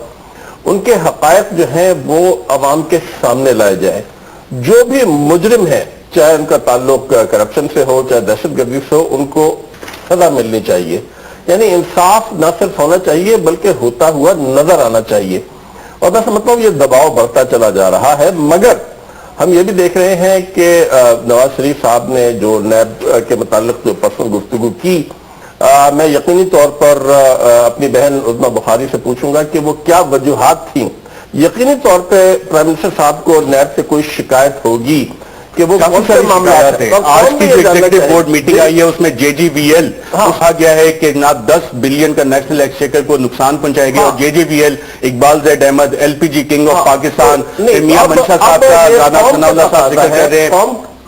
ان کے حقائق جو ہیں وہ عوام کے سامنے لائے جائیں. جو بھی مجرم ہیں چاہے ان کا تعلق کرپشن سے ہو چاہے دہشت گردی سے ہو ان کو سزا ملنی چاہیے. یعنی انصاف نہ صرف ہونا چاہیے بلکہ ہوتا ہوا نظر آنا چاہیے. اور میں سمجھتا ہوں یہ دباؤ بڑھتا چلا جا رہا ہے, مگر ہم یہ بھی دیکھ رہے ہیں کہ نواز شریف صاحب نے جو نیب کے متعلق جو پرسنل گفتگو کی, میں یقینی طور پر اپنی بہن عظمیٰ بخاری سے پوچھوں گا کہ وہ کیا وجوہات تھیں. یقینی طور پہ پرائم منسٹر صاحب کو نیب سے کوئی شکایت ہوگی کہ وہ کون سے معاملات ہیں. آج کی جو ایگزیکٹو بورڈ میٹنگ آئی ہے اس میں جے جی وی ایل کہا گیا ہے کہ جناب 10 بلین کا نیشنل ایکسچیکر کو نقصان پہنچائے گا, اور J G V L Iqbal Zaid Ahmed L P G king of Pakistan Mian Mansha صاحب کا رانا ثناء اللہ صاحب ذکر کر رہے ہیں.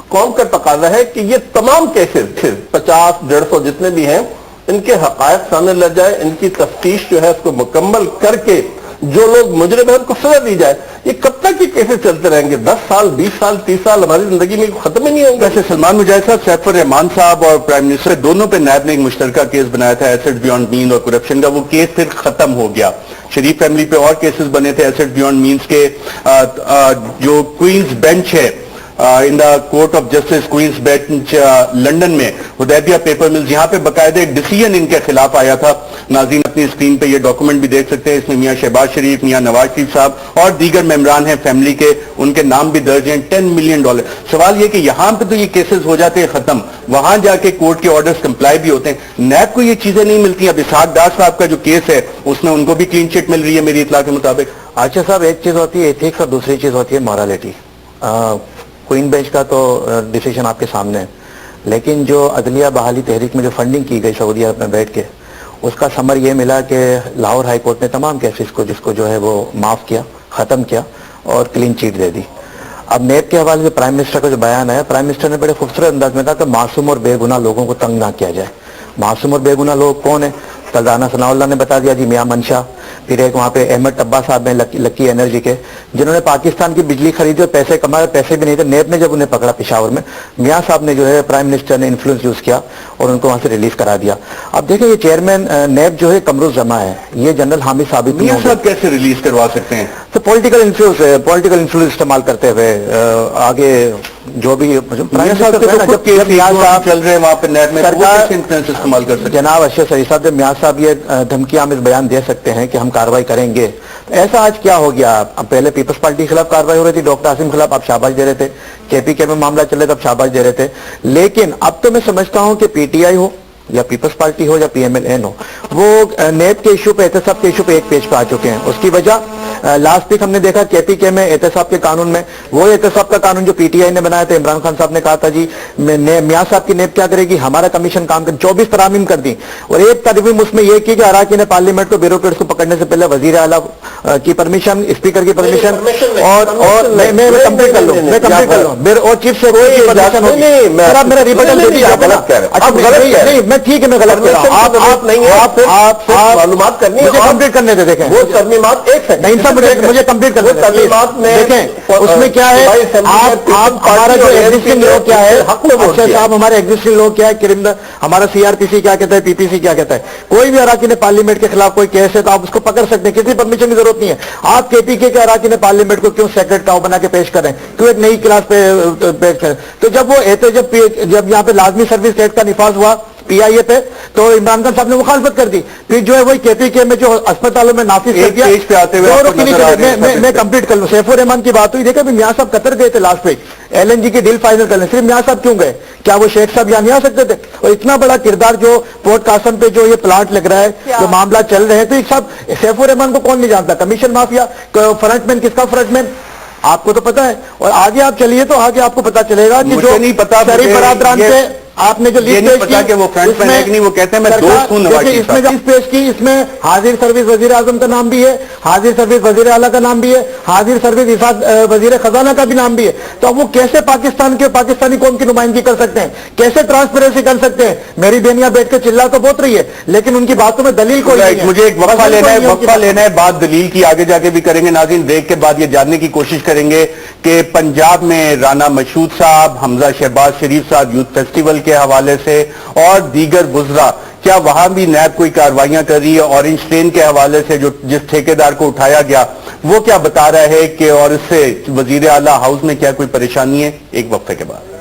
قوم کا تقاضا ہے کہ یہ تمام کیسز 50-150 جتنے بھی ہیں ان کے حقائق سامنے لے جائے, ان کی تفتیش جو ہے اس کو مکمل کر کے جو لوگ مجرم ہیں ان کو سزا دی جائے. یہ کب تک یہ کیسز چلتے رہیں گے؟ 10 سال 20 سال 30 سال ہماری زندگی میں ختم ہی نہیں ہوں گے. ویسے سلمان مجاہد صاحب, سیف الرحمان صاحب اور پرائم منسٹر دونوں پہ نیب نے ایک مشترکہ کیس بنایا تھا ایسٹ بیونڈ مین اور کرپشن کا, وہ کیس پھر ختم ہو گیا. شریف فیملی پہ اور کیسز بنے تھے ایسٹ بیونڈ مینز کے. جو کوئنز بینچ ہے in the court of justice queen's bench London میں حدیبیہ پیپر ملز, یہاں پہ باقاعدہ ایک ڈیسیژن ان کے خلاف آیا تھا. ناظرین اپنی اسکرین پہ یہ ڈاکومنٹ بھی دیکھ سکتے ہیں, اس میں میاں شہباز شریف, میاں نواز شریف صاحب اور دیگر ممبران ہیں فیملی کے, ان کے نام بھی درج ہیں. $10 ملین. سوال یہ کہ یہاں پہ تو یہ کیسز ہو جاتے ہیں ختم, وہاں جا کے کورٹ کے آرڈرز کمپلائی بھی ہوتے ہیں. نیب کو یہ چیزیں نہیں ملتی. اب اسحاق ڈار صاحب کا جو کیس ہے اس میں ان کو بھی کلین چٹ مل رہی ہے میری اطلاع کے مطابق. اچھا صاحب, ایک چیز ہوتی ہے ایتھکس اور دوسری چیز ہوتی ہے مورالٹی. کوئن بینچ کا تو ڈیسیشن آپ کے سامنے ہے, لیکن جو عدلیہ بحالی تحریک میں جو فنڈنگ کی گئی سعودی عرب میں بیٹھ کے, اس کا ثمر یہ ملا کہ لاہور ہائی کورٹ نے تمام کیسز کو جس کو جو ہے وہ معاف کیا, ختم کیا اور کلین چیٹ دے دی. اب نیب کے حوالے سے پرائم منسٹر کا جو بیان ہے, پرائم منسٹر نے بڑے خوبصورت انداز میں کہا کہ معصوم اور بے گناہ لوگوں کو تنگ نہ کیا جائے. मासूम और बेगुनाह लोग कौन है? कल राना सनाउल्लाह ने बता दिया जी, मियां मनशा, फिर एक वहाँ पे अहमद टब्बा साहब हैं लक्की एनर्जी के, जिन्होंने पाकिस्तान की बिजली खरीदी और पैसे कमाए, पैसे भी नहीं थे। नेब ने जब उन्हें पकड़ा पेशावर में, मियां साहब ने जो है प्राइम मिनिस्टर ने इन्फ्लुएंस यूज किया और उनको वहां से रिलीज करा दिया। अब देखें ये चेयरमैन नेब जो है कमरुज जमा है, ये जनरल हामिद साबित मियां साहब कैसे रिलीज करवा सकते हैं? तो पॉलिटिकल इन्फ्लुएंस इस्तेमाल करते हुए आगे जो भी मियां साहब के तो खुद केस चल रहे हैं वहां पे नेब में, सरकार इन्फ्लुएंस इस्तेमाल कर सकते हैं। जनाब अशरफ शरीफ साहब, जब मियां साहब ये धमकी आमिज बयान दे सकते हैं कि हम कार्रवाई करेंगे, तो ऐसा आज क्या हो गया? अब पहले पीपल्स पार्टी के खिलाफ कार्रवाई हो रही थी, डॉक्टर आसिम के खिलाफ आप शाबाश दे रहे थे, केपीके में मामला चल रहा था, आप शाबाश दे रहे थे। लेकिन अब तो मैं समझता हूं कि पीटीआई हो या पीपल्स पार्टी हो या पीएमएलएन हो, वो नेब के इशू पे, एहतसाब के इशू पे एक पेज पे आ चुके हैं। उसकी वजह लास्ट वीक हमने देखा केपीके में एहतसाब के कानून में, वो एहतसाब का कानून जो पीटीआई ने बनाया था, इमरान खान साहब ने कहा था जी मियां साहब की नेब क्या करेगी, हमारा कमीशन काम कर, 24 तरामीम कर दी और एक तरमीम उसमें यह की कि अराकीन पार्लियामेंट को ब्यूरोक्रेट्स को पकड़ने से पहले वजीर आला की परमिशन, स्पीकर की परमिशन और मैं कंप्लीट कर लूं, और चीफ सेक्रेटरी की परमिशन होगी। मेरा रिबटल दे दीजिए, नहीं मैं ठीक है, मैं गलत कह रहा हूं, आप नहीं है, आप मालूमात करनी है, मुझे कंप्लीट करने दे। देखें वो तरमीमात एक सेकंड मुझे कंप्लीट करने देखें उसमें क्या है, आप हमारा जो एग्जिस्टिंग लॉ क्या है, अच्छा साहब हमारे एग्जिस्टिंग लॉ क्या है, क्रिमिनल हमारा सीआरपीसी क्या कहता है, पीपीसी क्या कहता है, कोई भी अराकीन पार्लियामेंट के खिलाफ कोई केस है तो आप उसको पकड़ सकते हैं, किसी परमिशन की जरूरत नहीं है। आप केपीके के अराकीन पार्लियामेंट को क्यों सेक्रेट काउ बना के पेश करें, क्यों एक नई क्लास पे पेश करें? तो जब वो जब यहाँ पे लाजमी सर्विस एक्ट का निफाज हुआ पीआईए पे, तो इमरान खान साहब ने मुखालफत कर दी, फिर जो है वही केपीके में जो अस्पतालों में नाफिज कर दिया। पे आते हुए मैं कंप्लीट कर लूं, सैफुर रहमान की बात हुई, देखा मियां साहब कतर गए थे लास्ट वीक एलएनजी की डील फाइनल करने, सिर्फ मियां साहब क्यों गए? क्या वो शेख साहब यहाँ नहीं आ सकते थे? और इतना बड़ा किरदार जो पोर्ट कासम पे जो ये प्लांट लग रहा है, जो मामला चल रहे हैं, तो एक साहब सैफुर रहमान को कौन नहीं जानता? कमीशन माफिया फ्रंटमैन, किसका फ्रंटमैन आपको तो पता है। और आगे आप चलिए तो आगे आपको पता चलेगा कि जो नहीं पता शरीफ बरादरान से आपने जो लिस्ट पेश की, कि वो फ्रंटमैन है कि नहीं, वो कहते हैं मैं दोस्त हूं नवाज शरीफ साहब। इसमें लिस्ट पेश की, इसमें हाजिर सर्विस वजीर आजम का नाम भी है, हाजिर सर्विस वजीर आला का नाम भी है, हाजिर सर्विस वजीर खजाना का भी नाम भी है। तो अब वो कैसे पाकिस्तान के पाकिस्तानी कौम की नुमाइंदगी कर सकते हैं, कैसे ट्रांसपेरेंसी कर सकते हैं? मेरी बेनिया बैठ के चिल्ला तो बहुत रही है, लेकिन उनकी बातों में दलील कोई नहीं है। मुझे एक वक्फा लेना है, बात दलील की आगे जाके भी करेंगे। नाज़रीन ब्रेक के बाद ये जानने की कोशिश करेंगे कि पंजाब में राना मशहूद साहब, हमजा शहबाज शरीफ साहब यूथ फेस्टिवल के हवाले से और दीगर बुज़रा, क्या वहां भी नैब कोई कार्रवाइयां कर रही है? ऑरेंज ट्रेन के हवाले से जो जिस ठेकेदार को उठाया गया वो क्या बता रहा है कि, और इससे वजीर आला हाउस में क्या कोई परेशानी है? एक वक्फे के बाद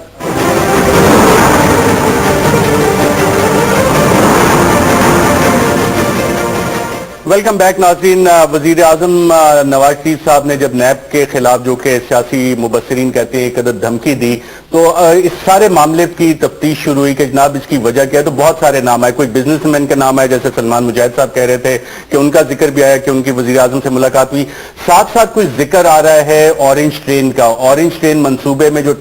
वेलकम बैक नाज़रीन। वजीर आजम नवाज शरीफ साहब ने जब नैब के खिलाफ, जो कि सियासी मुबस्सिरीन कहते हैं, एक अदद धमकी दी, तो इस सारे मामले की तफ्तीश शुरू हुई कि जनाब इसकी वजह क्या है। तो बहुत सारे नाम आए, कोई बिजनेसमैन का नाम आया, जैसे सलमान मुजाहिद साहब कह रहे थे कि उनका जिक्र भी आया कि उनकी वजीर आजम से मुलाकात हुई। साथ साथ कोई जिक्र आ रहा है ऑरेंज ट्रेन का, ऑरेंज ट्रेन मंसूबे में जो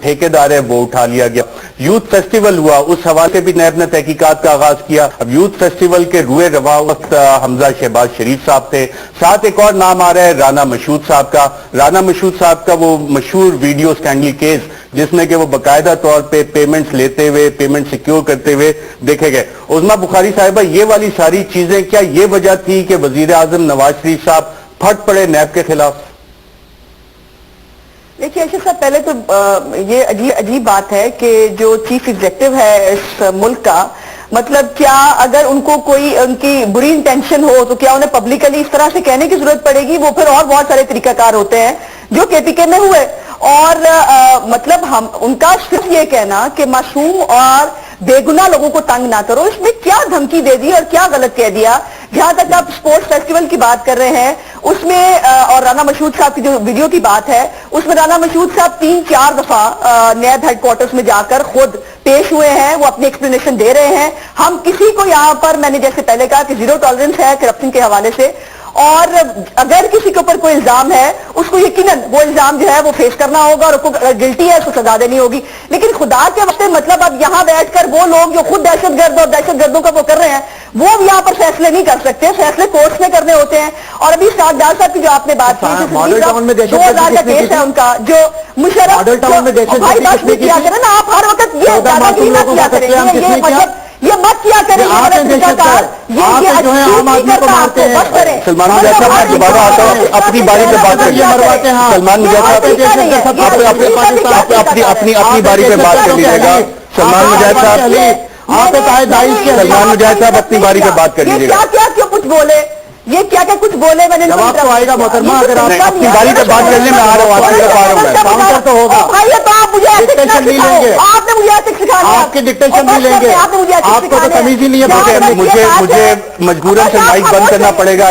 ठेकेदार है वो उठा लिया गया। यूथ फेस्टिवल हुआ, उस हवाले से भी नैब ने तहकीकात का आगाज किया। अब यूथ फेस्टिवल के रुए रवा वक्त हमजा शहबाज शरीफ साहब थे, साथ एक और नाम आ रहा है राना मशहूद साहब का। राना मशहूद साहब का वो मशहूर वीडियो स्कैंडल केस जिसमें कि वो बाकायदा तौर पे पेमेंट्स लेते हुए, पेमेंट सिक्योर करते हुए देखे गए। उज़मा बुखारी साहिबा, ये वाली सारी चीजें, क्या ये वजह थी कि वजीर आजम नवाज शरीफ साहब फट पड़े नैब के खिलाफ? देखिए अशरफ साहब, पहले तो ये अजीब बात है कि जो चीफ एग्जीक्यूटिव है इस मुल्क का, मतलब क्या अगर उनको कोई उनकी बुरी इंटेंशन हो तो क्या उन्हें पब्लिकली इस तरह से कहने की जरूरत पड़ेगी? वो फिर और बहुत सारे तरीकाकार होते हैं जो केपीके में हुए। और मतलब हम उनका सिर्फ ये कहना कि मासूम और बेगुनाह लोगों को तंग ना करो, इसमें क्या धमकी दे दी और क्या गलत कह दिया? जहां तक आप स्पोर्ट्स फेस्टिवल की बात कर रहे हैं उसमें और राना मशहूद साहब की जो वीडियो की बात है उसमें राना मशहूद साहब 3-4 दफा नैब हेडक्वार्टर्स में जाकर खुद पेश हुए हैं, वो अपनी एक्सप्लेनेशन दे रहे हैं। हम किसी को यहाँ पर, मैंने जैसे पहले कहा कि जीरो टॉलरेंस है करप्शन के हवाले से, और अगर किसी के ऊपर कोई इल्जाम है उसको यकीनन वो इल्जाम जो है वो फेस करना होगा और उसको गिल्टी है उसको सजा देनी होगी। लेकिन खुदा के वास्ते, मतलब अब यहाँ बैठकर वो लोग जो खुद दहशतगर्द और दहशतगर्दों का वो कर रहे हैं, वो यहाँ पर फैसले नहीं कर सकते, फैसले कोर्ट में करने होते हैं। और अभी सादार साहब की जो आपने बात की, 2000 का केस है उनका, जो मुशर्रफ भाई बात नहीं किया करें ना आप, हर वक्त ये दादागिरी ना किया करें। یہ مت کیا کریں، یہ آپ غلط طریقہ کار، یہ جو ہے عام آدمی کو مارتے ہیں. بس کریں. سلمان مجاہد صاحب میں دوبارہ آتا ہوں، اپنی باری پہ بات کر لیجیے. مرواتے ہیں. سلمان مجاہد صاحب اپنی باری پہ بات کر لیجیے گا. سلمان مجاہد صاحب، آپ سلمان مجاہد صاحب اپنی باری پہ بات کر لیجیے گا. کیا کیا کچھ بولے، یہ کیا کیا کچھ بولے، میں نے جواب تو آئے گا محترمہ، اگر آپ اپنی باری پہ بات کر لیں. میں آ رہا ہوں، آپ کی طرف آ رہا ہوں. میں کاؤنٹر تو ہوگا. بھائی تو آپ مجھے ڈکٹیشن نہیں لیں گے. آپ نے مجھے ایسے سکھانا، آپ کی ڈکٹیشن نہیں لیں گے. آپ کو تو تمیز ہی نہیں ہے. مجھے مجبوراً سے مائک بند کرنا پڑے گا.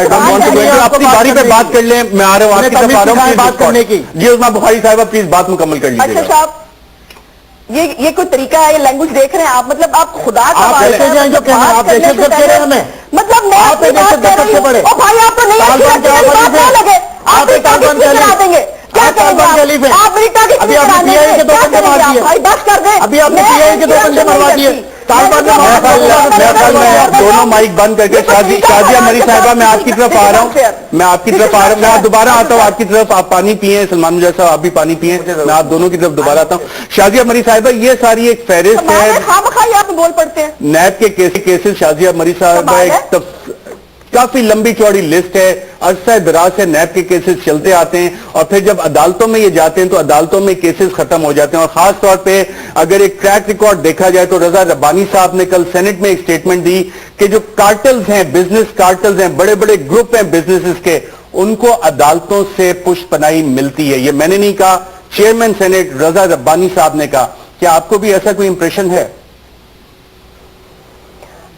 اپنی باری پہ بات کر لیں. میں آ رہا ہوں، آپ کی طرف آ رہا ہوں بات کرنے کی. جی عظمیٰ بخاری صاحبہ پلیز بات مکمل کر لیجیے اچھا گا. صاحب، یہ کوئی طریقہ ہے؟ یہ لینگویج دیکھ رہے ہیں آپ؟ مطلب آپ خدا کا آپ ایسے جائیں جو کہنا ہے، آپ دہشت گرد کہہ رہے ہیں ہمیں. مطلب میں آپ دہشت گرد سے پڑے. بھائی آپ کو نہیں طالبان کے حوالے سے لگے، آپ طالبان کے کرا دیں گے. کیا کریں گے آپ؟ ابھی آپ نے پی آئی کے 2 بندے مار دیے. بھائی بس کر دیں. ابھی آپ نے پی آئی کے 2 بندے مروا دیے. طالبان نے میں دونوں مائک بند کر کے شازیہ مری صاحبہ میں آپ کی طرف آ رہا ہوں. میں دوبارہ آتا ہوں آپ کی طرف. آپ پانی پیئیں. سلمان مجاہد صاحب آپ بھی پانی پیئیں. میں آپ دونوں کی طرف دوبارہ آتا ہوں. شازیہ مری صاحبہ یہ ساری ایک فہرست ہے آپ بول پڑتے ہیں نیب کے کیسز. شازیہ مری صاحبہ ایک کافی لمبی چوڑی لسٹ ہے. عرصہ دراز سے نیب کے کیسز چلتے آتے ہیں اور پھر جب عدالتوں میں یہ جاتے ہیں تو عدالتوں میں کیسز ختم ہو جاتے ہیں. اور خاص طور پہ اگر ایک ٹریک ریکارڈ دیکھا جائے تو رضا ربانی صاحب نے کل سینٹ میں ایک سٹیٹمنٹ دی کہ جو کارٹلز ہیں، بزنس کارٹلز ہیں، بڑے بڑے گروپ ہیں بزنسز کے، ان کو عدالتوں سے پشت پناہی ملتی ہے. یہ میں نے نہیں کہا، چیئرمین سینٹ رضا ربانی صاحب نے کہا. کیا آپ کو بھی ایسا کوئی امپریشن ہے؟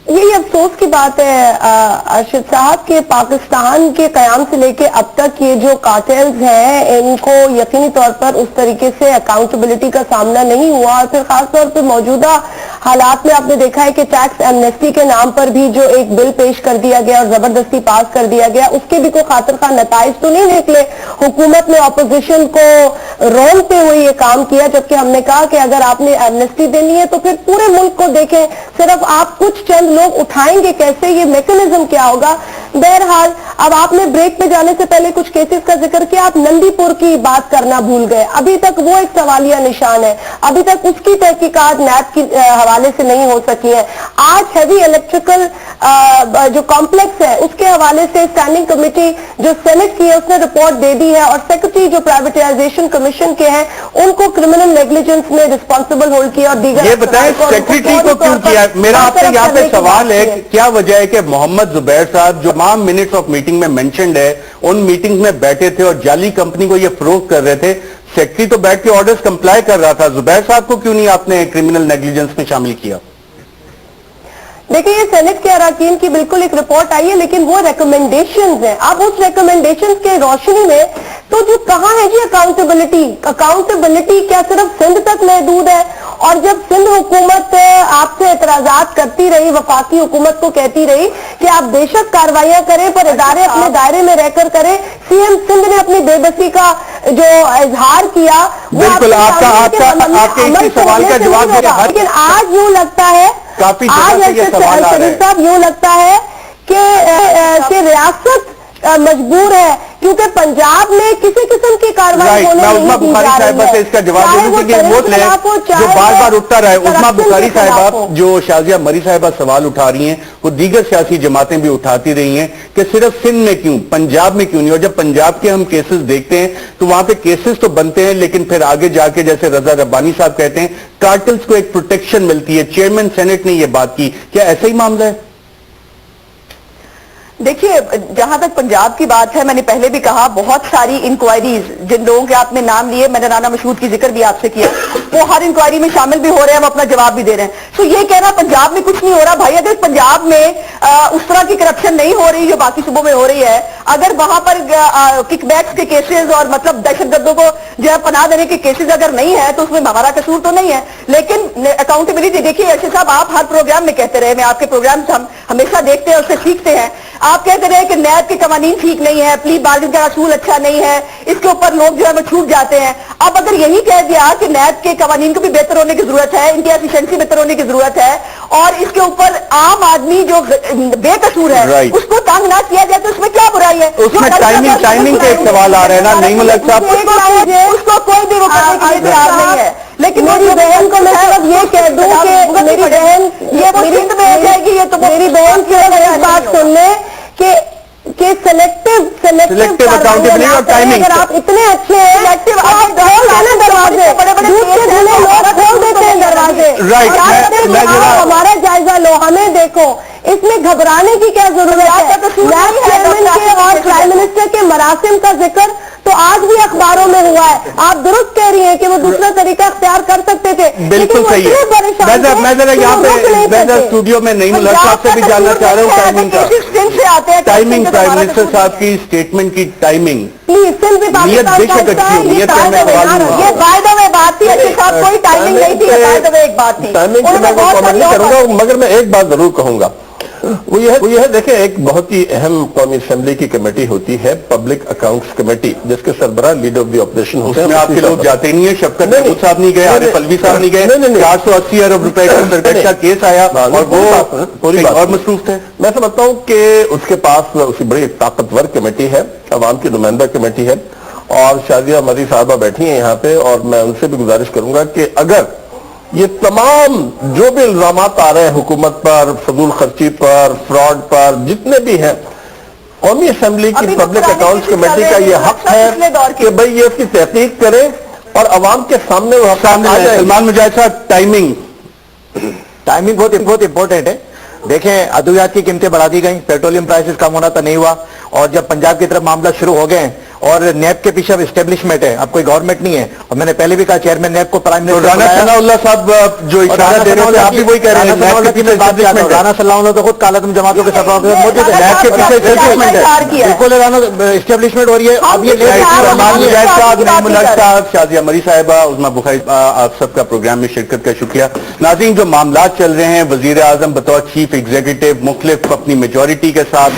یہی افسوس کی بات ہے ارشد صاحب کہ پاکستان کے قیام سے لے کے اب تک یہ جو کارٹلز ہیں ان کو یقینی طور پر اس طریقے سے اکاؤنٹیبلٹی کا سامنا نہیں ہوا. اور پھر خاص طور پر موجودہ حالات میں آپ نے دیکھا ہے کہ ٹیکس ایمنیسٹی کے نام پر بھی جو ایک بل پیش کر دیا گیا اور زبردستی پاس کر دیا گیا، اس کے بھی کوئی خاطر خواہ نتائج تو نہیں نکلے. حکومت نے اپوزیشن کو رونتے ہوئے یہ کام کیا، جبکہ ہم نے کہا کہ اگر آپ نے ایمنیسٹی دینی ہے تو پھر پورے ملک کو دیکھیں، صرف آپ کچھ چند لوگ اٹھائیں گے کیسے؟ یہ میکنزم کیا ہوگا؟ بہرحال اب آپ نے بریک پہ جانے سے پہلے کچھ کیسز کا ذکر کیا. آپ نندی پور کی بات کرنا بھول گئے. ابھی تک وہ ایک سوالیہ نشان ہے. ابھی تک اس کی تحقیقات نیب کے حوالے سے نہیں ہو سکی ہے. آج ہیوی الیکٹریکل جو کمپلیکس ہے اس کے حوالے سے اسٹینڈنگ کمیٹی جو سینٹ کی ہے اس نے رپورٹ دے دی ہے اور سیکرٹری جو پرائیویٹائزیشن کمیشن کے ہیں ان کو کرمنل نیگلیجنس میں رسپانسبل ہولڈ کیا. اور دیگر یہ بتائیں سیکرٹری کو کیوں کیا؟ میرا آپ سے یہاں پہ سوال ہے کیا وجہ ہے کہ محمد زبیر صاحب جو تمام منٹس آف میٹنگ میں مینشنڈ ہے ان میٹنگ میں بیٹھے تھے اور جعلی کمپنی کو یہ فروخت کر رہے تھے، سیکرٹری تو بیٹھ کے آرڈرز کمپلائی کر رہا تھا، زبیر صاحب کو کیوں نہیں آپ نے کرمنل نیگلیجنس میں شامل کیا؟ دیکھیں یہ سینٹ کے اراکین کی بالکل ایک رپورٹ آئی ہے لیکن وہ ریکمنڈیشنز ہیں. اب اس ریکمنڈیشنز کے روشنی میں تو جو کہاں ہے جی اکاؤنٹیبلٹی کیا صرف سندھ تک محدود ہے؟ اور جب سندھ حکومت آپ سے اعتراضات کرتی رہی، وفاقی حکومت کو کہتی رہی کہ آپ بے شک کاروائیاں کریں پر ادارے اپنے دائرے میں رہ کر کریں، سی ایم سندھ نے اپنی بے بسی کا جو اظہار کیا بالکل آپ کے اسی سوال کا جواب دے. لیکن آج یوں لگتا ہے آج شریف صاحب یوں لگتا ہے کہ ریاست مجبور ہے کیونکہ پنجاب میں کسی قسم کی کارروائی ہونے نہیں دی جا رہی ہے. سے اس کا جواب دے دیں کہ وہ جو بار بار اٹھتا رہا ہے. عظمیٰ بخاری صاحبہ جو شازیہ مری صاحبہ سوال اٹھا رہی ہیں وہ دیگر سیاسی جماعتیں بھی اٹھاتی رہی ہیں کہ صرف سندھ میں کیوں، پنجاب میں کیوں نہیں؟ اور جب پنجاب کے ہم کیسز دیکھتے ہیں تو وہاں پہ کیسز تو بنتے ہیں لیکن پھر آگے جا کے جیسے رضا ربانی صاحب کہتے ہیں کارٹلز کو ایک پروٹیکشن ملتی ہے. چیئرمین سینٹ نے یہ بات کی، کیا ایسا ہی معاملہ ہے؟ دیکھیے جہاں تک پنجاب کی بات ہے، میں نے پہلے بھی کہا بہت ساری انکوائریز جن لوگوں کے آپ نے نام لیے، میں نے رانا مشہود کی ذکر بھی آپ سے کیا، وہ ہر انکوائری میں شامل بھی ہو رہے ہیں، وہ اپنا جواب بھی دے رہے ہیں. سو یہ کہنا پنجاب میں کچھ نہیں ہو رہا، بھائی اگر پنجاب میں اس طرح کی کرپشن نہیں ہو رہی جو باقی صوبوں میں ہو رہی ہے، اگر وہاں پر کک بیکس کے کیسز اور مطلب دہشت گردوں کو جو ہے پناہ دینے کے کیسز اگر نہیں ہے تو اس میں ہمارا قصور تو نہیں ہے. لیکن اکاؤنٹیبلٹی دیکھیے ایسے صاحب آپ ہر پروگرام میں کہتے رہے، میں آپ کے پروگرام ہم ہمیشہ دیکھتے ہیں، اس سے سیکھتے ہیں. آپ کہتے رہے کہ نیب کے قوانین ٹھیک نہیں ہے، پلی بارگن کا اصول اچھا نہیں ہے، اس کے اوپر لوگ جو ہے وہ چھوٹ جاتے ہیں. اب اگر یہی کہہ دیا کہ نیب کے قوانین کو بھی بہتر ہونے کی ضرورت ہے، ان کی ایفیشنسی بہتر ہونے کی ضرورت ہے اور اس کے اوپر عام آدمی جو بے قصور ہے اس کو تنگ نہ کیا جائے تو اس میں کیا برائی ہے؟ اس میں ٹائمنگ کا ایک سوال آ رہا ہے نا، نہیں ملک صاحب اس کو کوئی بھی وہ کرنے کے لیے تیار نہیں ہے. لیکن میری بہن کو میں صرف یہ کہہ دوں کہ میری بہن میری بہن کی ایک بات سن لیں کہ سلیکٹو اکاؤنٹیبلٹی اور ٹائمنگ، اگر آپ اتنے اچھے ہیں تو آپ کھول دینا دروازے، دودھ کے دھلے لوگ کھول دیتے ہیں دروازے. ہمارا جائزہ لو، ہمیں دیکھو، اس میں گھبرانے کی کیا ضرورت ہے؟ نیب چیئرمین کے اور پرائم منسٹر کے مراسم کا ذکر تو آج بھی اخباروں میں ہوا ہے. آپ درست کہہ رہی ہیں کہ وہ دوسرا طریقہ اختیار کر سکتے تھے، بالکل صحیح ہے. میں ذرا یہاں پہ اسٹوڈیو میں نہیں ملا صاحب سے بھی جاننا چاہ رہا ہوں ٹائمنگ کا. ٹائمنگ پرائم منسٹر صاحب کی اسٹیٹمنٹ کی ٹائمنگ، پلیز سندھ بھی پاکستان کا ہے، یہ بائی دا وے بات تھی. اچھے صاحب کوئی ٹائمنگ نہیں تھی، بائی دا وے ایک بات تھی. ٹائمنگ کی میں کامنٹ نہیں کروں گا، مگر میں ایک بات ضرور کہوں گا، وہ یہ ہے دیکھیں ایک بہت ہی اہم قومی اسمبلی کی کمیٹی ہوتی ہے پبلک اکاؤنٹس کمیٹی، جس کے سربراہ لیڈر آف دی اپوزیشن ہوتے ہیں. اس میں آپ کے لوگ جاتے نہیں ہیں، شفقت محمود صاحب نہیں گئے، عارف الوی صاحب نہیں گئے. 480 ارب روپے کا سرکٹ کا کیس آیا اور وہ اور مصروف تھے. میں سمجھتا ہوں کہ اس کے پاس اسی بڑی ایک طاقتور کمیٹی ہے، عوام کی نمائندہ کمیٹی ہے، اور شازیہ مری صاحبہ بیٹھی ہیں یہاں پہ، اور میں ان سے بھی گزارش کروں گا کہ اگر یہ تمام جو بھی الزامات آ رہے ہیں حکومت پر، فضول خرچی پر، فراڈ پر، جتنے بھی ہیں، قومی اسمبلی کی پبلک اکاؤنٹس کمیٹی کا یہ حق ہے کہ بھئی یہ اس کی تحقیق کرے اور عوام کے سامنے وہ سامنے آ جائے. سلمان مجاہد صاحب، ٹائمنگ بہت امپورٹنٹ ہے. دیکھیں ادویات کی قیمتیں بڑھا دی گئیں، پیٹرولیم پرائسز کم ہونا تو نہیں ہوا، اور جب پنجاب کی طرف معاملہ شروع ہو گئے ہیں اور نیب کے پیچھے اب اسٹیبلشمنٹ ہے، اب کوئی گورنمنٹ نہیں ہے. اور میں نے پہلے بھی کہا چیئرمین نیب کو پرائم منسٹر رانا ثناء اللہ صاحب جو اشارہ دے رہے تھے آپ بھی وہی کہہ رہے ہیں. رانا صلی اللہ علیہ تو خود کالعدم جماعتوں کے ساتھ موجود ہے، نیب کے پیچھے اسٹیبلشمنٹ ہے. بالکل اسٹیبلشمنٹ ہو رہی ہے. اب یہ سلمان مجاہد صاحب، نعیم الحق صاحب، شازیہ مری صاحبہ، عظمیٰ بخاری، آپ سب کا پروگرام میں شرکت کا شکریہ. ناظرین، جو معاملات چل رہے ہیں، وزیر اعظم بطور چیف ایگزیکٹو مختلف اپنی میجورٹی کے ساتھ